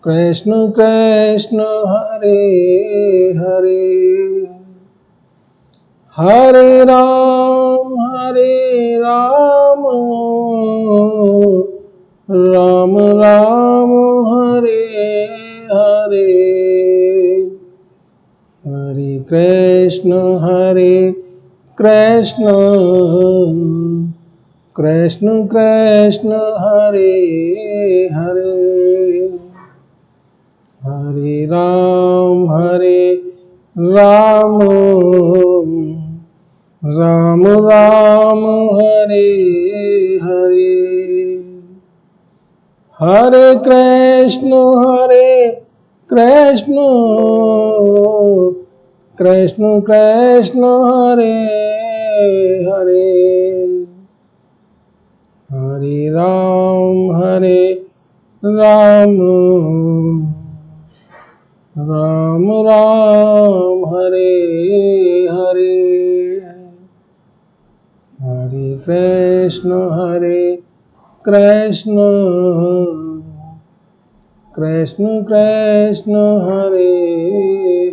कृष्ण कृष्ण हरे हरे, हरे राम राम राम हरे हरे, हरे कृष्ण कृष्ण कृष्ण हरे हरे, हरे राम राम राम हरे हरे, हरे कृष्ण कृष्ण कृष्ण हरे हरे, हरे राम राम राम हरे हरे, हरे कृष्ण कृष्ण कृष्ण हरे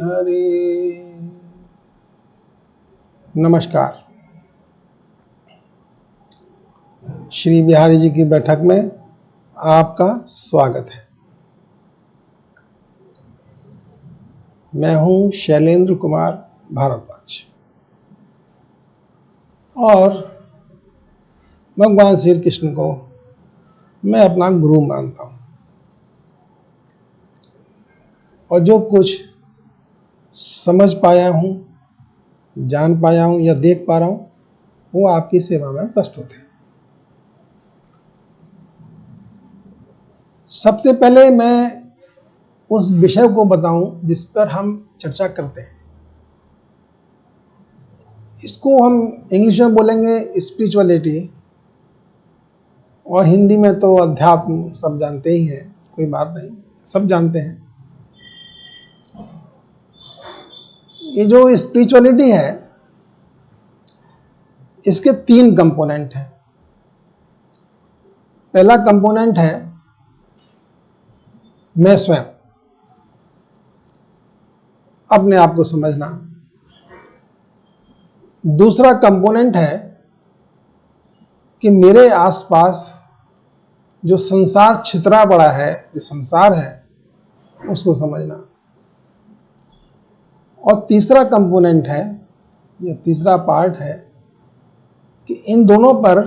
हरे। नमस्कार। श्री बिहारी जी की बैठक में आपका स्वागत है। मैं हूं शैलेंद्र कुमार भारद्वाज और भगवान श्री कृष्ण को मैं अपना गुरु मानता हूं, और जो कुछ समझ पाया हूं, जान पाया हूं या देख पा रहा हूं, वो आपकी सेवा में प्रस्तुत है। सबसे पहले मैं उस विषय को बताऊं जिस पर हम चर्चा करते हैं। इसको हम इंग्लिश में बोलेंगे स्पिरिचुअलिटी, और हिंदी में तो अध्यात्म सब जानते ही हैं, कोई बात नहीं, सब जानते हैं। ये जो स्पिरिचुअलिटी है, इसके 3 कंपोनेंट हैं। पहला कंपोनेंट है मैं स्वयं, अपने आप को समझना। दूसरा कंपोनेंट है कि मेरे आसपास जो संसार छितरा पड़ा है, जो संसार है, उसको समझना। और तीसरा कंपोनेंट है, या तीसरा पार्ट है, कि इन दोनों पर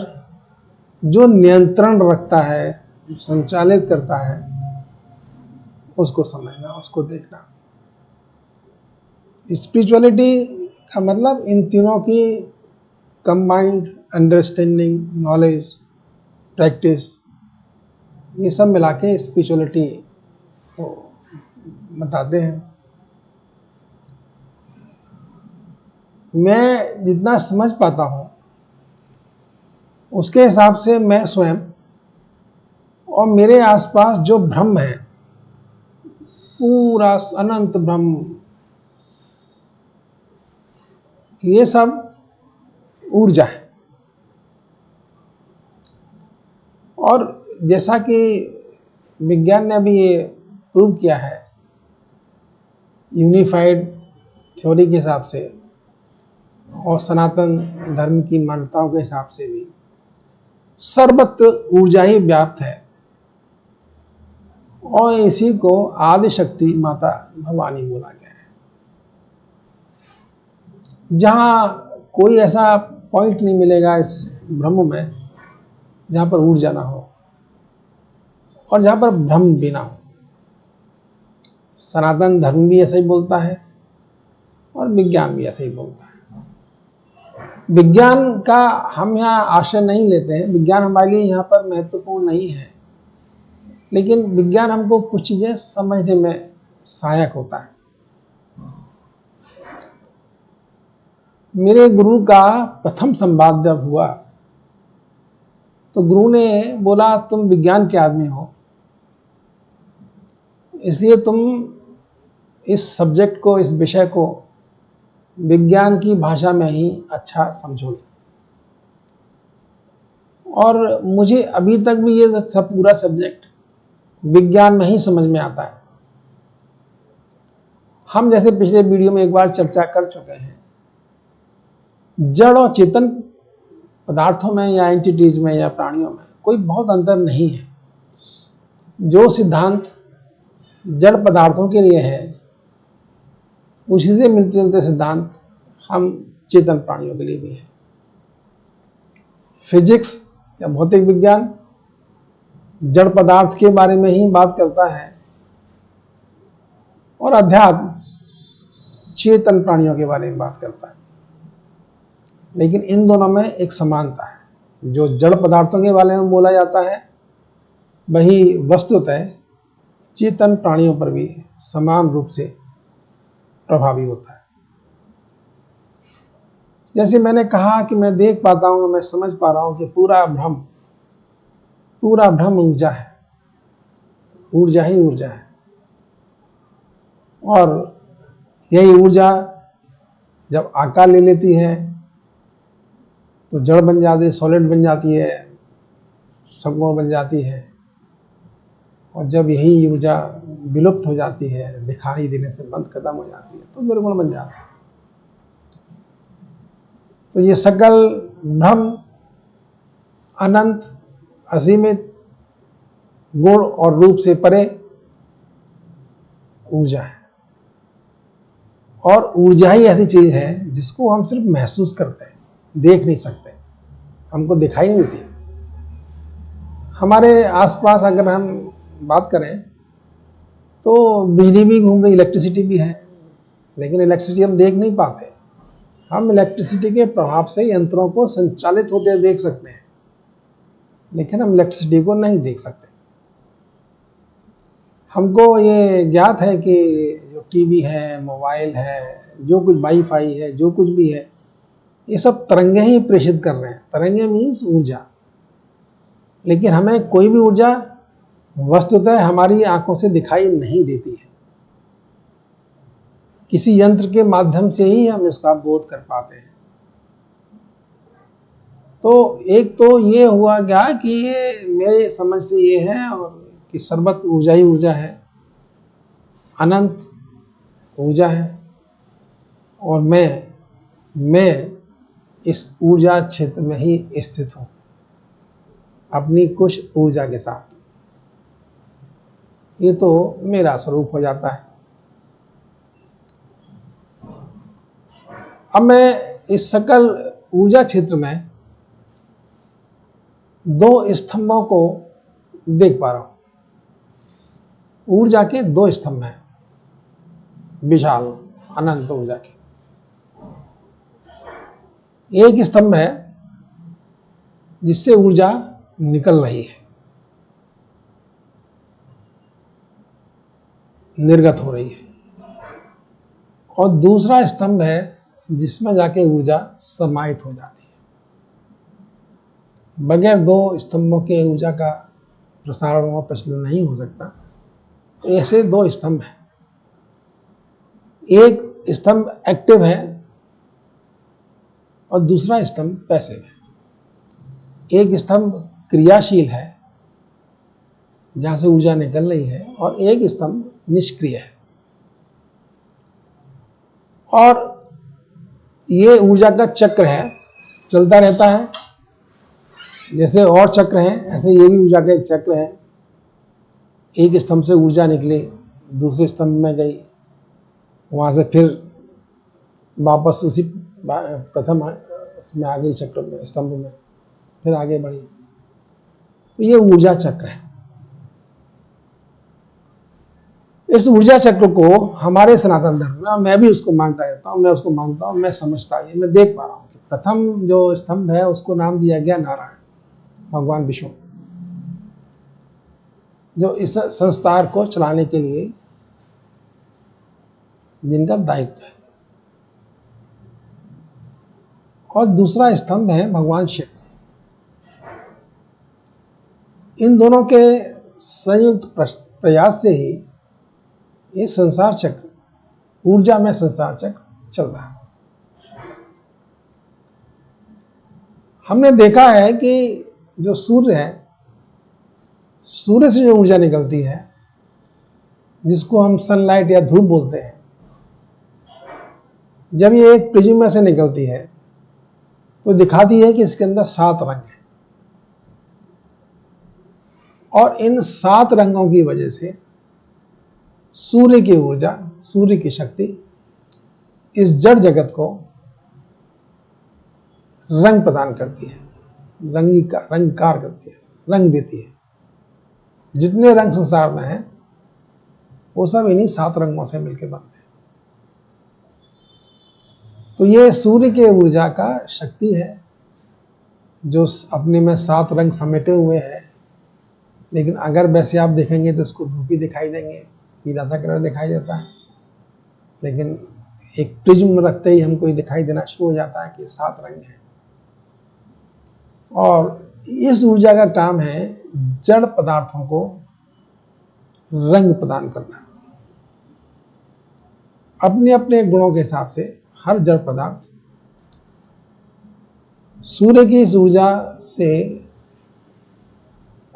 जो नियंत्रण रखता है, जो संचालित करता है, उसको समझना, उसको देखना। स्पिरिचुअलिटी का मतलब इन तीनों की कंबाइंड अंडरस्टैंडिंग, नॉलेज, प्रैक्टिस, ये सब मिला के स्पिरिचुअलिटी को बताते हैं। मैं जितना समझ पाता हूं, उसके हिसाब से मैं स्वयं और मेरे आसपास जो ब्रह्म है, पूरा अनंत ब्रह्म, ये सब ऊर्जा है। और जैसा कि विज्ञान ने अभी ये प्रूव किया है, यूनिफाइड थ्योरी के हिसाब से और सनातन धर्म की मान्यताओं के हिसाब से भी सर्वत्र ऊर्जा ही व्याप्त है, और इसी को आदि शक्ति माता भवानी बोला गया है। जहां कोई ऐसा पॉइंट नहीं मिलेगा इस ब्रह्म में जहां पर ऊर्जा ना हो और जहां पर ब्रह्म भी ना हो। सनातन धर्म भी ऐसा ही बोलता है और विज्ञान भी ऐसा ही बोलता है। विज्ञान का हम यहाँ आश्रय नहीं लेते हैं, विज्ञान हमारे लिए यहाँ पर महत्वपूर्ण नहीं है, लेकिन विज्ञान हमको कुछ चीजें समझने में सहायक होता है। मेरे गुरु का प्रथम संवाद जब हुआ, तो गुरु ने बोला, तुम विज्ञान के आदमी हो, इसलिए तुम इस सब्जेक्ट को, इस विषय को विज्ञान की भाषा में ही अच्छा समझोगे। और मुझे अभी तक भी ये सब पूरा सब्जेक्ट विज्ञान में ही समझ में आता है। हम जैसे पिछले वीडियो में एक बार चर्चा कर चुके हैं, जड़ और चेतन पदार्थों में या एंटिटीज में या प्राणियों में कोई बहुत अंतर नहीं है। जो सिद्धांत जड़ पदार्थों के लिए है, उसी से मिलते जुलते सिद्धांत हम चेतन प्राणियों के लिए भी है। फिजिक्स या भौतिक विज्ञान जड़ पदार्थ के बारे में ही बात करता है और अध्यात्म चेतन प्राणियों के बारे में बात करता है। लेकिन इन दोनों में एक समानता है। जो जड़ पदार्थों के बारे में बोला जाता है, वही वस्तुतः चेतन प्राणियों पर भी समान रूप से प्रभावी होता है। जैसे मैंने कहा कि मैं देख पाता हूं, मैं समझ पा रहा हूं कि पूरा ब्रह्म ऊर्जा है, ऊर्जा ही ऊर्जा है। और यही ऊर्जा जब आकार ले लेती है तो जड़ बन जाती है, सॉलिड बन जाती है, सगुण बन जाती है। और जब यही ऊर्जा विलुप्त हो जाती है, दिखाई देने से बंद खत्म हो जाती है, तो निर्गुण बन जाती है। तो ये सकल ब्रह्म अनंत, असीमित, गुण और रूप से परे ऊर्जा है। और ऊर्जा ही ऐसी चीज है जिसको हम सिर्फ महसूस करते हैं, देख नहीं सकते, हमको दिखाई नहीं देती। हमारे आसपास अगर हम बात करें तो बिजली भी घूम रही, इलेक्ट्रिसिटी भी है, लेकिन इलेक्ट्रिसिटी हम देख नहीं पाते। हम इलेक्ट्रिसिटी के प्रभाव से यंत्रों को संचालित होते देख सकते हैं, लेकिन हम इलेक्ट्रिसिटी को नहीं देख सकते। हमको ये ज्ञात है कि जो टीवी है, मोबाइल है, जो कुछ वाईफाई है, जो कुछ भी है, ये सब तरंगे ही प्रेषित कर रहे हैं। तरंगे मीन्स ऊर्जा। लेकिन हमें कोई भी ऊर्जा वस्तुतः हमारी आंखों से दिखाई नहीं देती है। किसी यंत्र के माध्यम से ही हम इसका बोध कर पाते हैं। तो एक तो ये हुआ क्या कि ये मेरे समझ से ये है और कि सर्वत्र ऊर्जा ही ऊर्जा है, अनंत ऊर्जा है, और मैं इस ऊर्जा क्षेत्र में ही स्थित हूं अपनी कुछ ऊर्जा के साथ। ये तो मेरा स्वरूप हो जाता है। अब मैं इस सकल ऊर्जा क्षेत्र में दो स्तंभों को देख पा रहा हूं। ऊर्जा के दो स्तंभ हैं, विशाल अनंत ऊर्जा के। एक स्तंभ है जिससे ऊर्जा निकल रही है, निर्गत हो रही है, और दूसरा स्तंभ है जिसमें जाके ऊर्जा समाहित हो जाती है। बगैर दो स्तंभों के ऊर्जा का प्रसारण और प्रचलन नहीं हो सकता। ऐसे दो स्तंभ हैं। एक स्तंभ एक्टिव है और दूसरा स्तंभ पैसिव है। एक स्तंभ क्रियाशील है जहां से ऊर्जा निकल रही है, और एक स्तंभ निष्क्रिय है। और ये ऊर्जा का चक्र है, चलता रहता है। जैसे और चक्र हैं, ऐसे ये भी ऊर्जा का एक चक्र है। एक स्तंभ से ऊर्जा निकली, दूसरे स्तंभ में गई, वहां से फिर वापस उसी प्रथम उसमें आ गई, चक्र में, स्तंभ में, फिर आगे बढ़ी। तो ये ऊर्जा चक्र है। इस ऊर्जा चक्र को हमारे सनातन धर्म में, मैं भी उसको मानता रहता हूं, मैं उसको मानता हूं, मैं समझता हूं, मैं देख पा रहा हूं कि प्रथम जो स्तंभ है उसको नाम दिया गया नारायण, भगवान विष्णु, जो इस संसार को चलाने के लिए जिनका दायित्व है। और दूसरा स्तंभ है भगवान शिव। इन दोनों के संयुक्त प्रयास से ही ये संसार चक्र, ऊर्जा में संसार चक्र चल रहा है। हमने देखा है कि जो सूर्य है, सूर्य से जो ऊर्जा निकलती है, जिसको हम सनलाइट या धूप बोलते हैं, जब ये एक प्रिज्म में से निकलती है तो दिखाती है कि इसके अंदर 7 रंग हैं, और इन 7 रंगों की वजह से सूर्य की ऊर्जा, सूर्य की शक्ति इस जड़ जगत को रंग प्रदान करती है, रंगकार करती है, रंग देती है। जितने रंग संसार में हैं वो सब इन्हीं 7 रंगों से मिलकर बनते हैं। तो ये सूर्य के ऊर्जा का शक्ति है जो अपने में 7 रंग समेटे हुए हैं। लेकिन अगर वैसे आप देखेंगे तो इसको धूपी दिखाई देंगे, पीला सा कलर दिखाई देता है, लेकिन एक प्रिज्म रखते ही हमको ये दिखाई देना शुरू हो जाता है कि 7 रंग हैं। और इस ऊर्जा का काम है जड़ पदार्थों को रंग प्रदान करना। अपने अपने गुणों के हिसाब से हर जड़ पदार्थ सूर्य की इस ऊर्जा से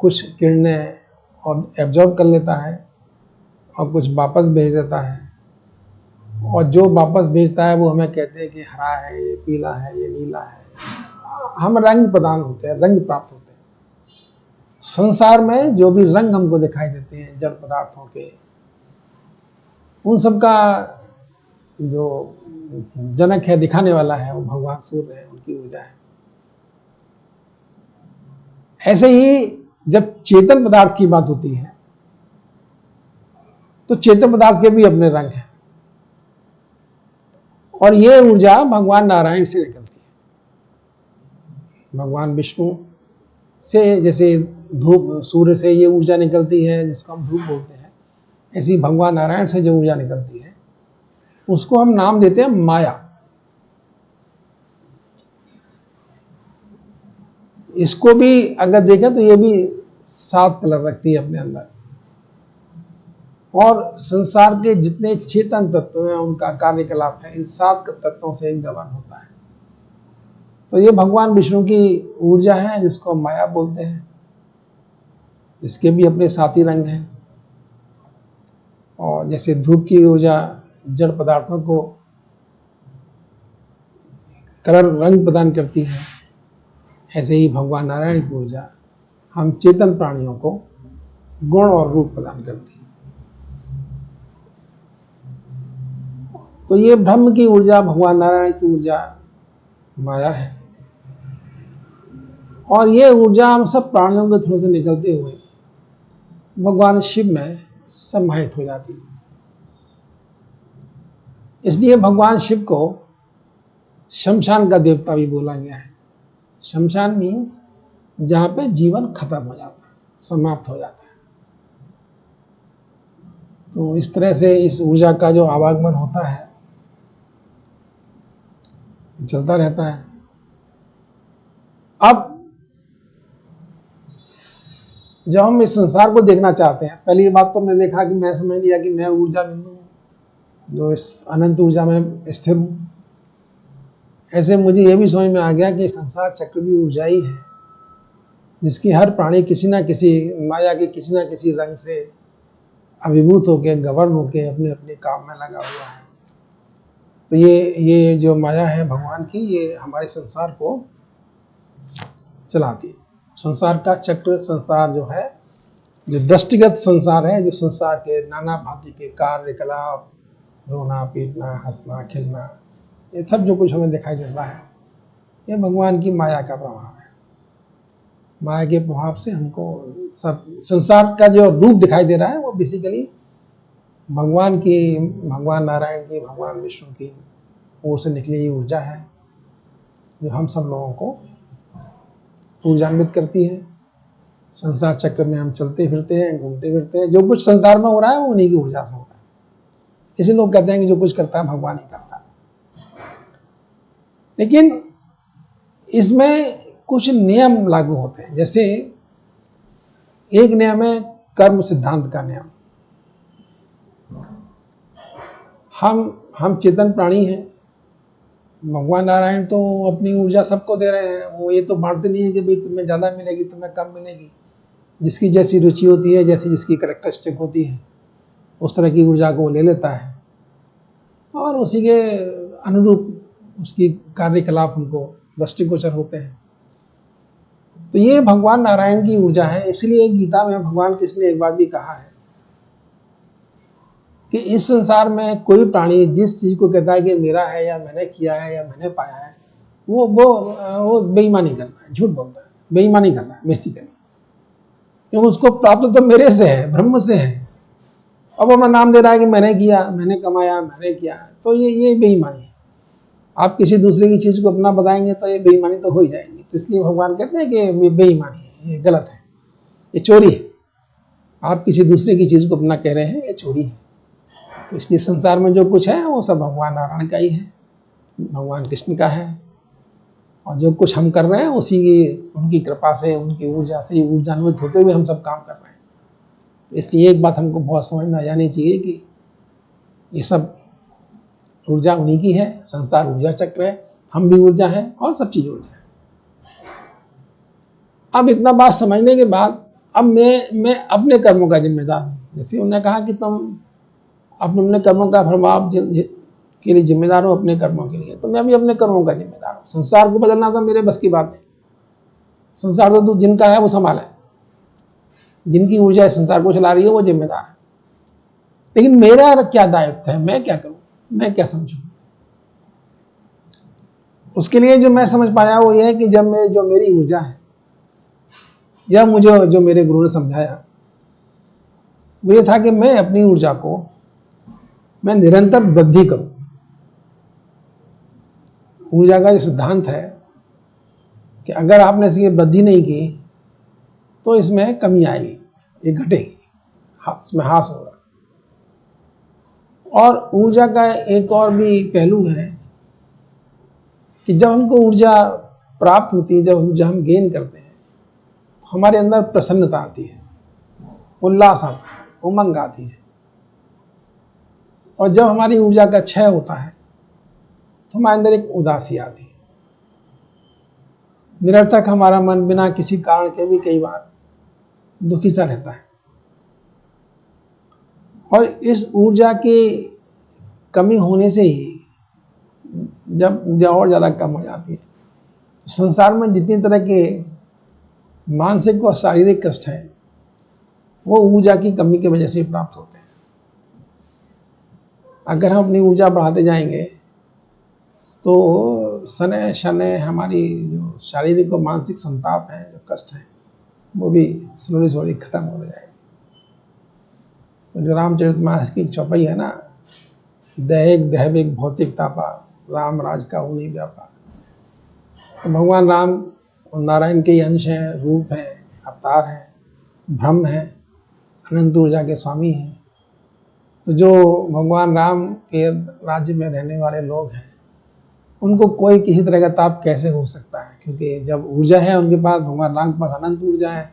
कुछ किरणें और एब्जॉर्ब कर लेता है और कुछ वापस भेज देता है, और जो वापस भेजता है वो हमें कहते हैं कि हरा है, ये पीला है, ये नीला है। हम रंग प्रदान होते हैं, रंग प्राप्त होते हैं। संसार में जो भी रंग हमको दिखाई देते हैं जड़ पदार्थों के, उन सब का जो जनक है, दिखाने वाला है, वो भगवान सूर्य है, उनकी ऊर्जा है। ऐसे ही जब चेतन पदार्थ की बात होती है तो चेतन पदार्थ के भी अपने रंग हैं, और ये ऊर्जा भगवान नारायण से निकलती है। भगवान विष्णु से जैसे धूप, सूर्य से ये ऊर्जा निकलती है जिसको हम धूप बोलते हैं, ऐसी भगवान नारायण से जो ऊर्जा निकलती है उसको हम नाम देते हैं माया। इसको भी अगर देखें तो ये भी 7 कलर रखती है अपने अंदर, और संसार के जितने चेतन तत्व हैं उनका कार्यकलाप है इन 7 तत्वों से गवर्न होता है। तो ये भगवान विष्णु की ऊर्जा है जिसको माया बोलते हैं। इसके भी अपने 7 ही रंग हैं, और जैसे धूप की ऊर्जा जड़ पदार्थों को कलर, रंग प्रदान करती है, ऐसे ही भगवान नारायण की ऊर्जा हम चेतन प्राणियों को गुण और रूप प्रदान करती है। तो ये ब्रह्म की ऊर्जा, भगवान नारायण की ऊर्जा माया है, और ये ऊर्जा हम सब प्राणियों के थ्रू से निकलते हुए भगवान शिव में समाहित हो जाती है। इसलिए भगवान शिव को शमशान का देवता भी बोला गया है। शमशान मीन्स जहां पे जीवन खत्म हो जाता है, समाप्त हो जाता है। तो इस तरह से इस ऊर्जा का जो आवागमन होता है चलता रहता है। अब जब हम इस संसार को देखना चाहते हैं, पहली बात तो हमने देखा कि मैं समझ लिया कि मैं ऊर्जा बिंदु हूं जो इस अनंत ऊर्जा में स्थिर हूं। ऐसे मुझे यह भी समझ में आ गया कि संसार चक्र भी ऊर्जा ही है, जिसकी हर प्राणी किसी ना किसी माया के किसी ना किसी रंग से अभिभूत होकर, गवर्न होकर अपने अपने काम में लगा हुआ है। तो ये जो माया है भगवान की, ये हमारे संसार को चलाती है। संसार का चक्र, संसार जो है, जो दृष्टिगत संसार है, जो संसार के नाना भांति के कार्यकलाप, रोना, पीटना, हंसना, खिलना, ये सब जो कुछ हमें दिखाई देता है, ये भगवान की माया का प्रभाव है। माया के प्रभाव से हमको सब संसार का जो रूप दिखाई दे रहा है वो बेसिकली भगवान की, भगवान नारायण की, भगवान विष्णु की ओर से निकली हुई ऊर्जा है जो हम सब लोगों को ऊर्जान्वित करती है। संसार चक्र में हम चलते फिरते हैं, घूमते फिरते हैं, जो कुछ संसार में हो रहा है वो उन्हीं की ऊर्जा से होता है। इसी लोग कहते हैं कि जो कुछ करता है भगवान ही करता है। लेकिन इसमें कुछ नियम लागू होते हैं। जैसे एक नियम है कर्म सिद्धांत का नियम। हम चेतन प्राणी हैं, भगवान नारायण तो अपनी ऊर्जा सबको दे रहे हैं। वो ये तो बांटते नहीं है कि भाई तुम्हें ज्यादा मिलेगी, तुम्हें कम मिलेगी। जिसकी जैसी रुचि होती है, जैसी जिसकी कैरेक्टरिस्टिक होती है, उस तरह की ऊर्जा को वो ले लेता है और उसी के अनुरूप उसकी कार्यकलाप उनको दृष्टिगोचर होते हैं। तो ये भगवान नारायण की ऊर्जा है। इसलिए गीता में भगवान कृष्ण ने एक बार भी कहा है कि इस संसार में कोई प्राणी जिस चीज को कहता है कि मेरा है या मैंने किया है या मैंने पाया है, वो बेईमानी करता है, झूठ बोलता है, बेईमानी कर रहा है बेसिकली, क्योंकि उसको प्राप्त तो मेरे से है, ब्रह्म से है। अब वो अपना नाम दे रहा है कि मैंने किया, मैंने कमाया, मैंने किया, तो ये बेईमानी है। आप किसी दूसरे की चीज को अपना बताएंगे तो ये बेईमानी तो हो ही जाएगी। तो इसलिए भगवान कहते हैं कि ये बेईमानी है, ये गलत है, ये चोरी है। आप किसी दूसरे की चीज को अपना कह रहे हैं, ये चोरी है। तो इसलिए संसार में जो कुछ है वो सब भगवान नारायण का ही है, भगवान कृष्ण का है। और जो कुछ हम कर रहे हैं उसी की, उनकी कृपा से, उनकी ऊर्जा से ऊर्जान्वित होते हुए हम सब काम कर रहे हैं। इसलिए एक बात हमको बहुत समझ में आ जानी चाहिए कि ये सब ऊर्जा उन्हीं की है, संसार ऊर्जा चक्र है, हम भी ऊर्जा है और सब चीज ऊर्जा है। अब इतना बात समझने के बाद अब मैं अपने कर्मों का जिम्मेदार हूं। जैसे उन्होंने कहा कि तुम अपने कर्मों का प्रभाव के लिए जिम्मेदार हो, अपने कर्मों के लिए, तो मैं भी अपने कर्मों का जिम्मेदार हूं। संसार को बदलना तो मेरे बस की बात नहीं। संसार तो जिनका है वो संभाला है, जिनकी ऊर्जा संसार को चला रही है वो जिम्मेदार है। लेकिन मेरा क्या दायित्व है, मैं क्या करूं, मैं क्या समझूं? उसके लिए जो मैं समझ पाया वो ये है कि जब मैं, जो मेरी ऊर्जा है, या मुझे जो मेरे गुरु ने समझाया वो ये था कि मैं अपनी ऊर्जा को मैं निरंतर वृद्धि करूं। ऊर्जा का जो सिद्धांत है कि अगर आपने इसकी वृद्धि नहीं की तो इसमें कमी आएगी, ये घटेगी, इसमें ह्रास होगा। और ऊर्जा का एक और भी पहलू है कि जब हमको ऊर्जा प्राप्त होती है, जब ऊर्जा हम गेन करते हैं, तो हमारे अंदर प्रसन्नता आती है, उल्लास आता है, उमंग आती है। और जब हमारी ऊर्जा का क्षय होता है तो हमारे अंदर एक उदासी आती है। निरर्थक हमारा मन बिना किसी कारण के भी कई बार दुखी सा रहता है। और इस ऊर्जा की कमी होने से ही जब और ज्यादा कम हो जाती है, तो संसार में जितनी तरह के मानसिक और शारीरिक कष्ट हैं वो ऊर्जा की कमी की वजह से प्राप्त होते हैं। अगर हम अपनी ऊर्जा बढ़ाते जाएंगे तो सने शने हमारी जो शारीरिक और मानसिक संताप है, जो कष्ट है, वो भी स्लोली खत्म हो जाएगी। तो जो रामचरितमानस की चौपाई है ना, दैहिक दैविक भौतिक तापा, राम राज का ऊनी व्यापार। तो भगवान राम और नारायण के अंश हैं, रूप हैं, अवतार हैं, ब्रह्म हैं, अनंत ऊर्जा के स्वामी हैं। तो जो भगवान राम के राज्य में रहने वाले लोग हैं उनको कोई किसी तरह का ताप कैसे हो सकता है, क्योंकि जब ऊर्जा है उनके पास, भगवान राम के पास अनंत ऊर्जा है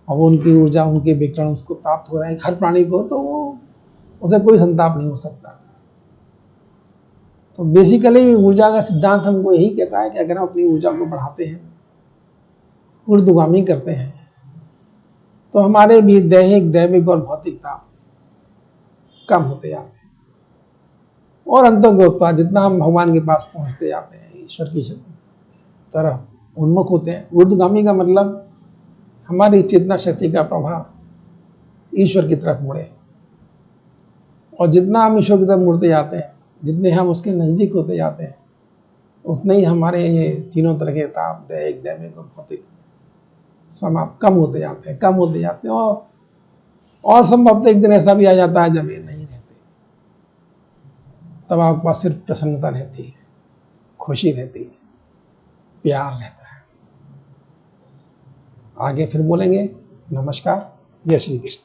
और वो उनकी ऊर्जा, उनके विकरण उसको प्राप्त हो रहे हैं हर प्राणी को, तो वो उसे कोई संताप नहीं हो सकता। तो बेसिकली ऊर्जा का सिद्धांत हमको यही कहता है कि अगर हम अपनी ऊर्जा को बढ़ाते हैं, ऊर्ध्वगामी करते हैं, तो हमारे भी दैहिक दैविक और भौतिक ताप कम होते जाते हैं और अंतर्गोपता जितना हम भगवान के पास पहुंचते जाते हैं, ईश्वर की तरफ उन्मुख होते हैं। ऊर्ध्वगामी का मतलब हमारी चेतना शक्ति का प्रभाव ईश्वर की तरफ मुड़े, और जितना हम ईश्वर की तरफ मुड़ते जाते हैं, जितने हम उसके नजदीक होते जाते हैं, उतने ही हमारे ये तीनों तरह के ताप, दैहिक दैविक और भौतिक, समाप्त कम होते जाते हैं, कम होते जाते हैं। और संभवतः एक दिन ऐसा भी आ जाता है जब ये नहीं रहते, तब आपके पास सिर्फ प्रसन्नता रहती है, खुशी रहती है, प्यार रहता है। आगे फिर बोलेंगे। नमस्कार, जय श्री कृष्ण।